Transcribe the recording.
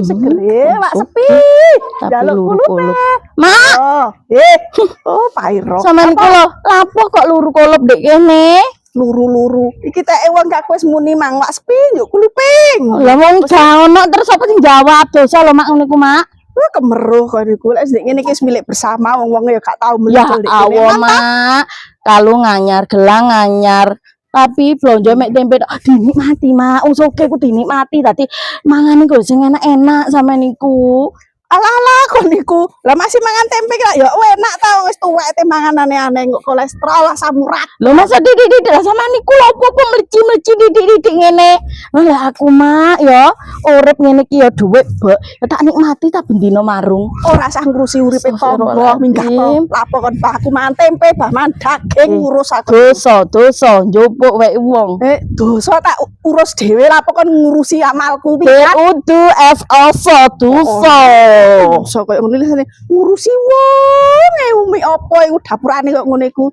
segere wak sepi. Jaluk kulupe. Mak. Oh, Pairo. Sampeyan iku lho, lapo kok luru kolup ndek kene? Luru-luru. Iki teke wong gak wis muni mang wak sepi yuk kuluping. Lah wong jaono terus apa sing jawab dosa lho Mak ngono iku Mak. Wah kemeruh kok niku. Lek ndek ngene iki milik bersama wong-wong ya gak tau Ya muncul ndek Allah Mak. Kalung anyar, gelang anyar. Tapi blonjo mek tempe tok dinikmati Mak. Usuke ku dinikmati dadi mangan iku sing enak-enak sampean niku. Ala-ala kok niku. Lah masih mangan tempe kok ya enak ta wis tuwek te mangan aneh-aneh kok kolesterol asam urat. Lho masa didik-didik lah sama niku lho apa mleci-mleci didik-didik ngene. Lah aku Mak ya urip ngene iki ya dhuwit, Mbok. Ya tak nikmati ta bendina marung. Ora usah ngurusi uripe tangga minggah to. Lapo kon aku mangan tempe bah mangan daging ngurus aku. Dosa njupuk wek wong. Dosa tak urus dhewe lapo kon ngurusi amalku Udu FOSO dosa. Dosa koyo ngono ngurusi wong umi apa iku dapurane kok ngene iku.